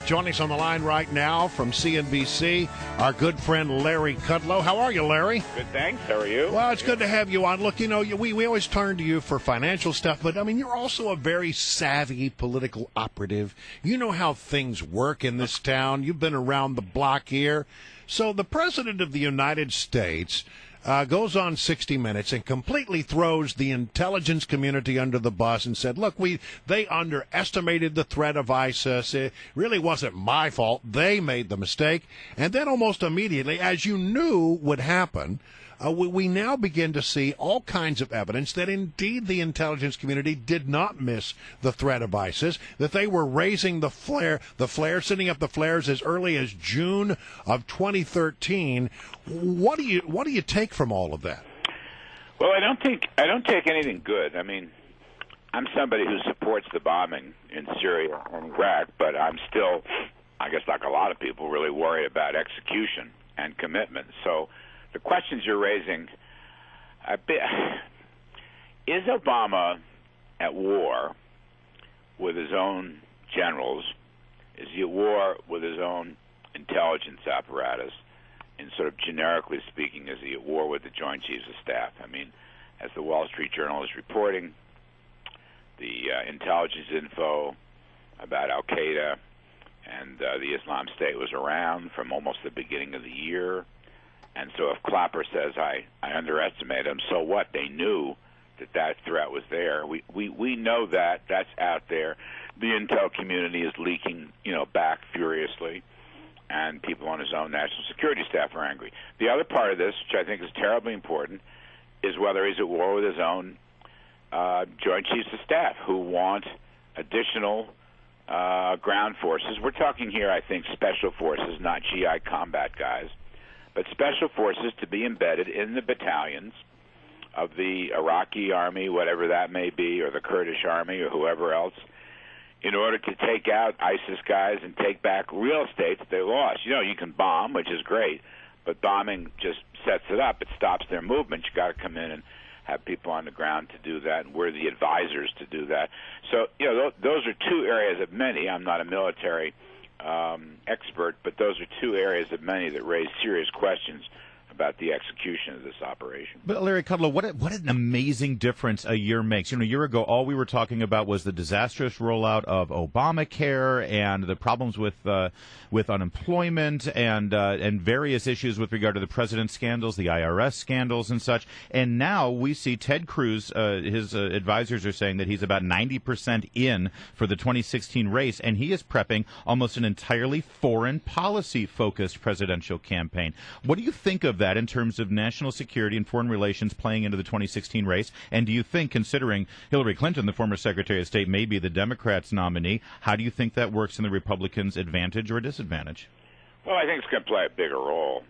Joining us on the line right now from CNBC, our good friend Larry Kudlow. How are you, Larry? Good, thanks. How are you? Well, it's good to have you on. Look, you know, we always turn to you for financial stuff, but, I mean, you're also a very savvy political operative. You know how things work in this town. You've been around the block here. So the President of the United States goes on 60 Minutes and completely throws the intelligence community under the bus and said, look, they underestimated the threat of ISIS. It really wasn't my fault. They made the mistake. And then almost immediately, as you knew would happen, we now begin to see all kinds of evidence that indeed the intelligence community did not miss the threat of ISIS, that they were raising the flare, sending up the flares as early as June of 2013. What do you take from all of that? Well, I don't take anything good. I mean, I'm somebody who supports the bombing in Syria and Iraq, but I'm still, I guess like a lot of people, really worried about execution and commitment. So the questions you're raising, is Obama at war with his own generals? Is he at war with his own intelligence apparatus? And sort of generically speaking, is he at war with the Joint Chiefs of Staff? I mean, as the Wall Street Journal is reporting, the intelligence info about Al-Qaeda and the Islam State was around from almost the beginning of the year. And so if Clapper says, I underestimate them, so what? They knew that threat was there. We know that. That's out there. The intel community is leaking, back furiously, and people on his own national security staff are angry. The other part of this, which I think is terribly important, is whether he's at war with his own Joint Chiefs of Staff who want additional ground forces. We're talking here, I think, special forces, not GI combat guys, but special forces to be embedded in the battalions of the Iraqi army, whatever that may be, or the Kurdish army, or whoever else, in order to take out ISIS guys and take back real estate that they lost. You can bomb, which is great, but bombing just sets it up. It stops their movement. You got to come in and have people on the ground to do that, and we're the advisors to do that. So, those are two areas of many. I'm not a military expert, but those are two areas of many that raise serious questions about the execution of this operation. But Larry Kudlow, what an amazing difference a year makes. A year ago, all we were talking about was the disastrous rollout of Obamacare and the problems with unemployment and various issues with regard to the president's scandals, the IRS scandals and such. And now we see Ted Cruz, his advisors are saying that he's about 90% in for the 2016 race, and he is prepping almost an entirely foreign policy-focused presidential campaign. What do you think of that in terms of national security and foreign relations playing into the 2016 race? And do you think, considering Hillary Clinton, the former Secretary of State, may be the Democrats' nominee, how do you think that works in the Republicans' advantage or disadvantage? Well, I think it's going to play a bigger role.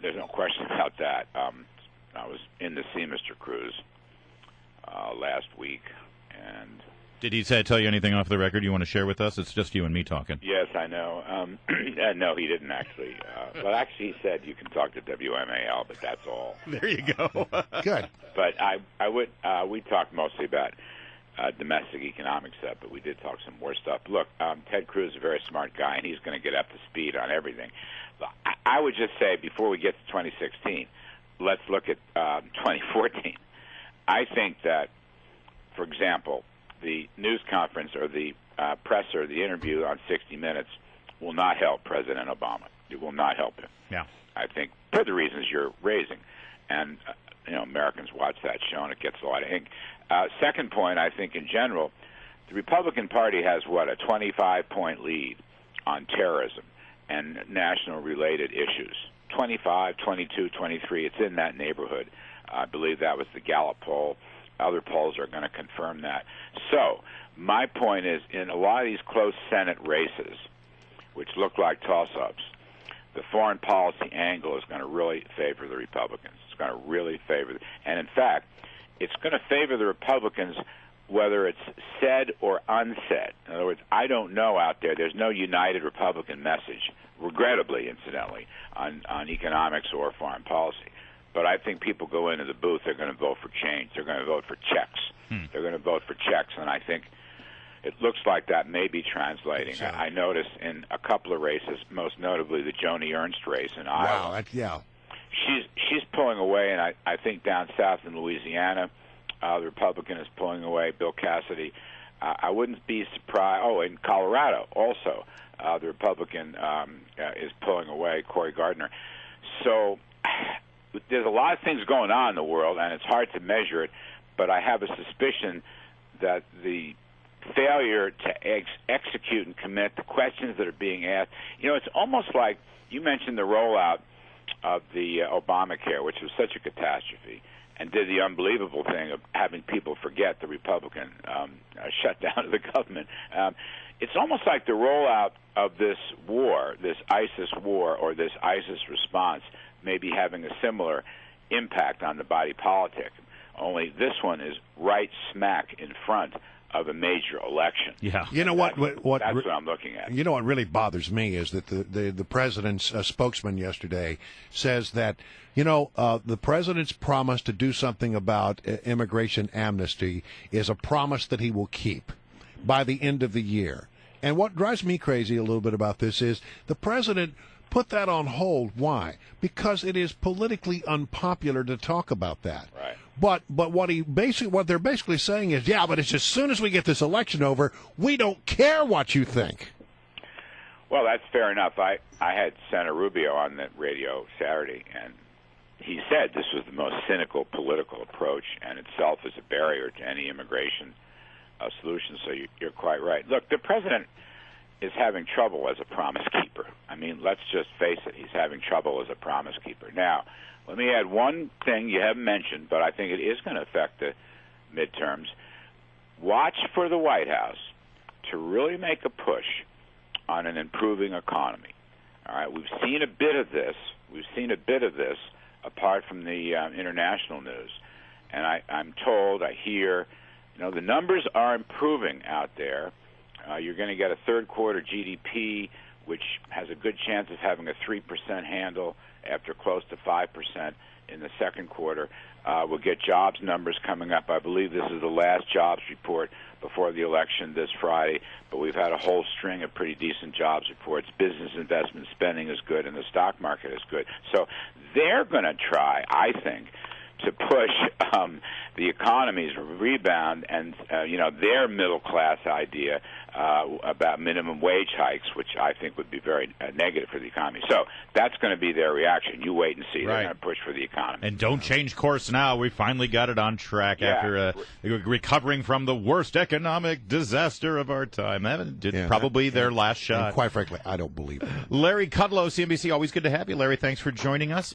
There's no question about that. I was in to see Mr. Cruz last week, and did he tell you anything off the record you want to share with us? It's just you and me talking. Yes, I know. No, he didn't actually. Well, actually, he said you can talk to WMAL, but that's all. There you go. Good. But we talked mostly about domestic economic stuff, but we did talk some more stuff. Look, Ted Cruz is a very smart guy, and he's going to get up to speed on everything. I would just say, before we get to 2016, let's look at 2014. I think that, for example, the news conference or the presser, the interview on 60 Minutes will not help President Obama. It will not help him. Yeah. I think for the reasons you're raising. And, Americans watch that show, and it gets a lot of ink. Second point, I think in general, the Republican Party has, a 25-point lead on terrorism and national-related issues. 25, 22, 23, it's in that neighborhood. I believe that was the Gallup poll. Other polls are going to confirm that. So my point is, in a lot of these close Senate races, which look like toss-ups, the foreign policy angle is going to really favor the Republicans. It's going to really favor and in fact, it's going to favor the Republicans whether it's said or unsaid. In other words, I don't know out there. There's no united Republican message, regrettably, incidentally, on economics or foreign policy. But I think people go into the booth, they're going to vote for change. They're going to vote for checks. They're going to vote for checks, and I think it looks like that may be translating. Sure. I noticed in a couple of races, most notably the Joni Ernst race in Iowa. Wow, yeah. She's pulling away, and I think down south in Louisiana, the Republican is pulling away. Bill Cassidy. I wouldn't be surprised. Oh, in Colorado also, the Republican is pulling away. Cory Gardner. So there's a lot of things going on in the world, and it's hard to measure it. But I have a suspicion that the failure to execute and commit, the questions that are being asked, it's almost like you mentioned the rollout of the Obamacare, which was such a catastrophe, and did the unbelievable thing of having people forget the Republican shutdown of the government. It's almost like the rollout of this war, this ISIS war, or this ISIS response, may be having a similar impact on the body politic. Only this one is right smack in front of a major election. Yeah. You know what that's what I'm looking at. You know what really bothers me is that the president's spokesman yesterday says that, the president's promise to do something about immigration amnesty is a promise that he will keep by the end of the year. And what drives me crazy a little bit about this is the president put that on hold. Why? Because it is politically unpopular to talk about that. Right. But what they're basically saying is, yeah, but it's as soon as we get this election over, we don't care what you think. Well, that's fair enough. I had Senator Rubio on the radio Saturday, and he said this was the most cynical political approach, and itself is a barrier to any immigration solution. So you're quite right. Look, the president is having trouble as a promise keeper. I mean, let's just face it. He's having trouble as a promise keeper. Now, let me add one thing you haven't mentioned, but I think it is going to affect the midterms. Watch for the White House to really make a push on an improving economy. All right, we've seen a bit of this. Apart from the international news. And I'm told, I hear, the numbers are improving out there. You're going to get a third quarter GDP, which has a good chance of having a 3% handle after close to 5% in the second quarter. We'll get jobs numbers coming up. I believe this is the last jobs report before the election this Friday, but we've had a whole string of pretty decent jobs reports. Business investment spending is good, and the stock market is good. So they're going to try, I think, to push the economy's rebound and their middle class idea about minimum wage hikes, which I think would be very negative for the economy. So that's going to be their reaction. You wait and see. Right. They're going to push for the economy. And don't change course now. We finally got it on track after recovering from the worst economic disaster of our time. Probably their last shot. And quite frankly, I don't believe it. Larry Kudlow, CNBC. Always good to have you, Larry. Thanks for joining us.